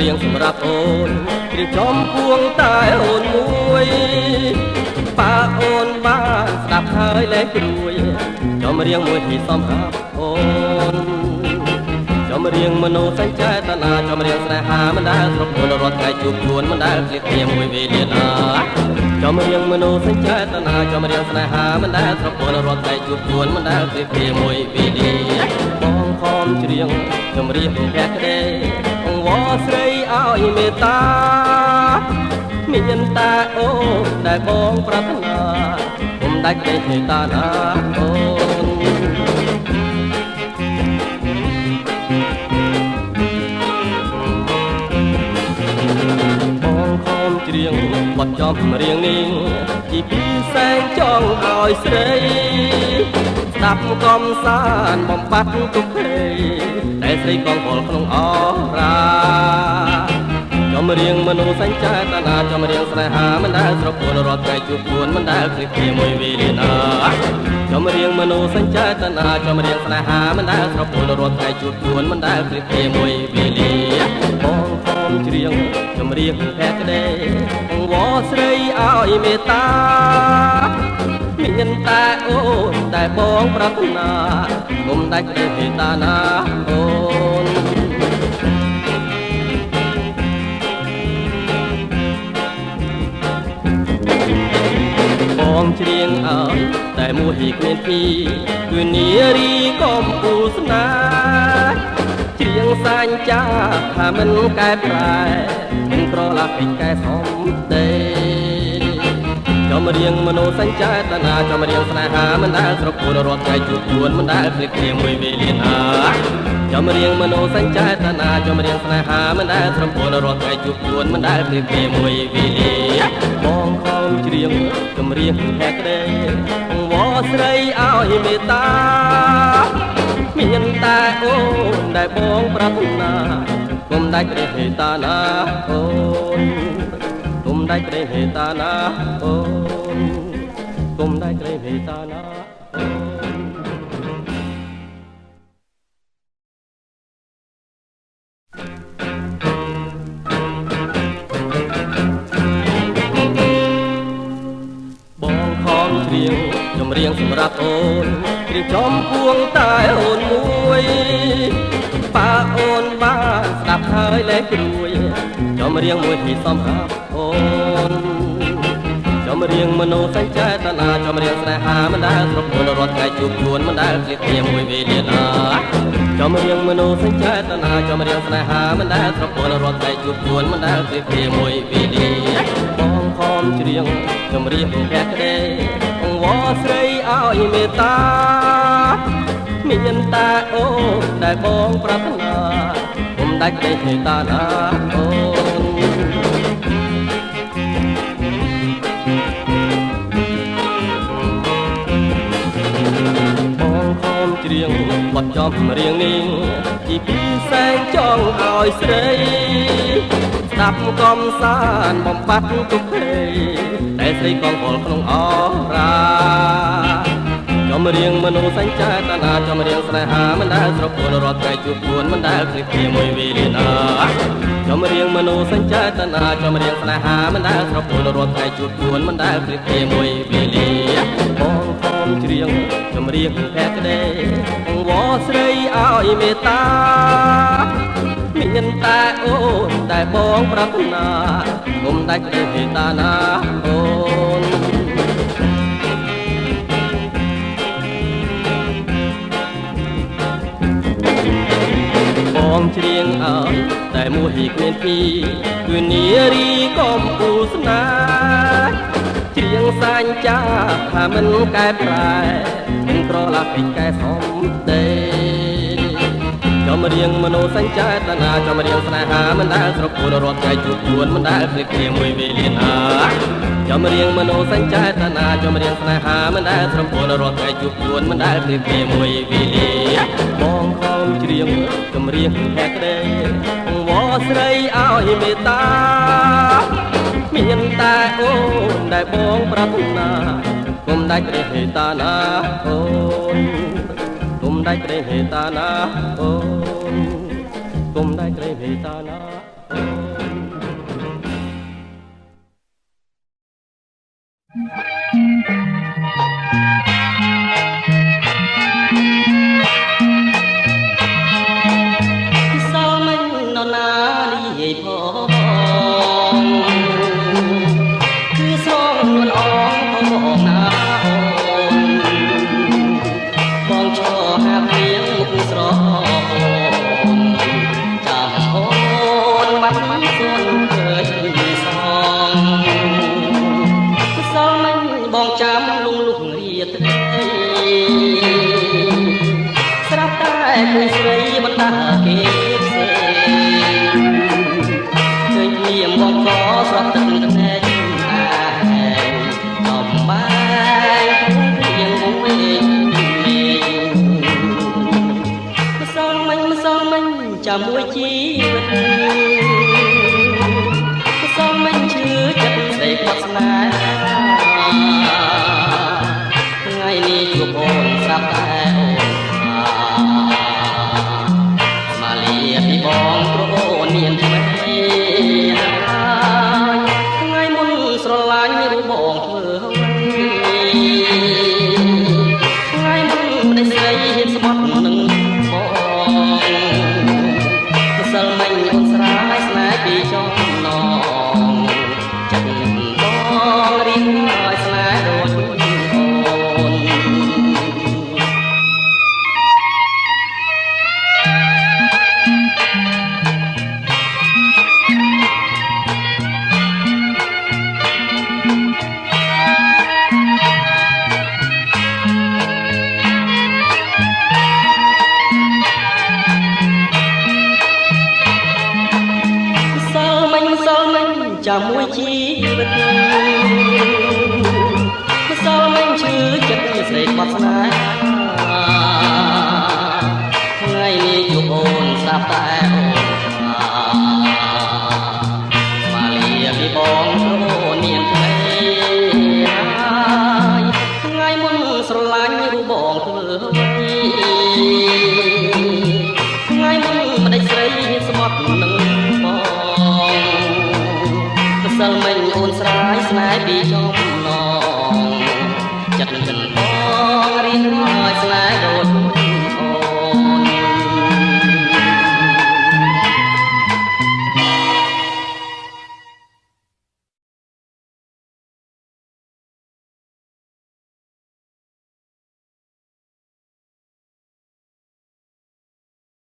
រៀងសម្រាប់អូនរៀបចំពួងតែអូនមួយប៉ាអូនបានស្ដាប់ហើយលែងព្រួយចំរៀងមួយពីសំរាប់អូនចំរៀងមនោសញ្ចេតនាចំរៀងស្នេហាមិនដែលគ្រប់គ្រងរត់ថ្ងៃជួបជួនមិនដែលជាគ្នាមួយវេលាណាចំរៀងមនោសញ្ចេតនាចំរៀងស្នេហាមិនដែលគ្រប់គ្រងរត់ថ្ងៃជួបជួនមិនដែលជាគ្នាមួយវេលាបងខំច្រៀងចំរៀងភក្តីអង្វរស្រីឲ្យមេត្តាមានតែអូនដែលបងប្រាថ្នាគុំដាច់ទេមេត្តាណាអូនបងខំច្រៀងបទចំរៀងនេះជីពីសែងចង់ឲ្យស្រីស្ដាប់កំសាន្តបំបត្តិទុក្ខភ័យតែស្រីកងពលក្នុងអរាចំរៀងមនោសញ្ចេតនាចំរៀងស្នេហាមិនដែលស្រពួនរត់ថ្ងៃជួបជួនមិនដែលព្រៀបគ្នាមួយវេលាណាចំរៀងមនោសញ្ចេតនាចំរៀងស្នេហាមិនដែលស្រពួនរត់ថ្ងៃជួបជួនមិនដែលព្រៀបគ្នាមួយវេលាបងខំច្រៀងចំរៀងភក្តីអង្វរស្រីឲ្យមេត្តាមានតែអូនតែបងប្រាថ្នាគុំដាច់ទេមេត្តាណាអូនបងច្រៀងឲ្យតែមួយគ្មានពីរគឺនារីកំពូលស្នេហ៍ច្រៀងសាញ់ចាថាមិនកែប្រែមិនក្រឡាពេញកែសំទេចំរៀងមនោសញ្ចេតនាចំរៀងស្នេហាមិនដែលស្រពួនរត់ថ្ងៃជួបជួនមិនដែលព្រៀបគ្នាមួយវេលាណាចំរៀងមនោសញ្ចេតនាចំរៀងស្នេហាមិនដែលស្រពួនរត់ថ្ងៃជួបជួនមិនដែលព្រៀបគ្នាមួយវេលាបងខំច្រៀងចំរៀងភក្តីអង្វរស្រីឲ្យមេត្តាមានតែអូនដែលបងប្រាថ្នាគុំដាច់ព្រះមេត្តាណាអូនគុំដាច់ព្រះមេត្តាណាអូនគុំដាច់ព្រះមេត្តាណាអូនបងខំច្រៀងចំរៀងសម្រាប់អូនរៀបចំពួងតែអូនមួយប៉ាអូនបានស្ដាប់ហើយលែងព្រួយចំរៀងមួយពីសំរាប់អូនចំរៀងមនោសញ្ចេតនាចំរៀងស្នេហាមិនដែលគ្រប់គ្រងរត់ថ្ងៃជួបជួនមិនដែលព្រៀបគ្នាមួយវេលាណាចំរៀងមនោសញ្ចេតនាចំរៀងស្នេហាមិនដែលគ្រប់គ្រងរត់ថ្ងៃជួបជួនមិនដែលព្រៀបគ្នាមួយវេលាបងខំច្រៀងចំរៀងភក្តីអង្វរស្រីឲ្យមេត្តាមានតែអូនដែលបងប្រាថ្នាគុំដាច់ទេមេត្តាណាអូនបងខំច្រៀងបទចំរៀងនេះជីពីសែងចង់ឲ្យស្រីស្ដាប់កំសាន្តបំបត្តិទុក្ខភ័យតែស្រីកងពលក្នុងអរាចំរៀងមនោសញ្ចេតនាចំរៀងស្នេហាមិនដែលស្រពួនរត់ថ្ងៃជួបជួនមិនដែលព្រៀបគ្នាមួយវេលាណាចំរៀងមនោសញ្ចេតនាចំរៀងស្នេហាមិនដែលស្រពួនរត់ថ្ងៃជួបជួនមិនដែលព្រៀបគ្នាមួយវេលាបងខំច្រៀងចំរៀងភក្តីអង្វរស្រីឲ្យមេត្តាមានតែអូនដែលបងប្រាថ្នាគុំដាច់ទេមេត្តាណាអូនបងច្រៀងឲ្យតែមួយគ្មានពីរគឺនារីកំពូលស្នេហ៍ច្រៀងសាញ់ចាថាមិនកែប្រែមិនក្រឡាពេញកែសំទេចំរៀងមនោសញ្ចេតនាចំរៀងស្នេហាមិនដែលស្រពួនរត់ថ្ងៃជួបជួនមិនដែលព្រៀបគ្នាមួយវេលាណាចំរៀងមនោសញ្ចេតនាចំរៀងស្នេហាមិនដែលស្រពួនរត់ថ្ងៃជួបជួនមិនដែលព្រៀបគ្នាមួយវេលាបងខំច្រៀងចំរៀងភក្តីអង្វរស្រីឲ្យមេត្តាមានតែអូនដែលបងប្រាថ្នាគុំដាច់ព្រះមេត្តាណាអូនគុំដាច់ព្រះមេត្តាណាអូនគុំដាច់ព្រះមេត្តាណាអូន បងចាំលងលុះរៀត្រីស្រាប់តែគូស្រីបណ្ដាគេផ្សេងឃើញលៀមបងក៏ស្រស់ទឹកភ្នែកអាចំបាយរៀងវងវែងមេម្សិលមិញចាំមួយជីវិតម្សិលមិញឈឺចិត្តស្ដីគាត់ស្នេហ៍នេះជួបអូនស្រាប់តែអូនមកលាពីបងព្រោះអូនមានថ្មីហើយថ្ងៃមុនស្រឡាញ់រូបបងធ្វើអ្វីថ្ងៃមុនមិនได้ស្រីហ៊ានស្បត់នឹងបងម្សិលមិញអូនស្រាយស្នេហ៍ពីចំណងចិត្តបងរៀងឲ្យស្នេហ៍ដូចចាំមួយជីវិតម្សិលមិញឈឺចិត្តស្ដីបាត់ស្នេហ៍ថ្ងៃនេះជួបអូនស្រាប់តែអូនមកលាពីបងព្រោះនាងថ្មីហើយថ្ងៃមុនស្រឡាញ់រូបបងធ្វើអ្វីថ្ងៃមុនមិនได้ស្រីស្មត់នឹងម្សិលមិញអូនស្រាយស្នេហ៍ពីចំណងចិត្ត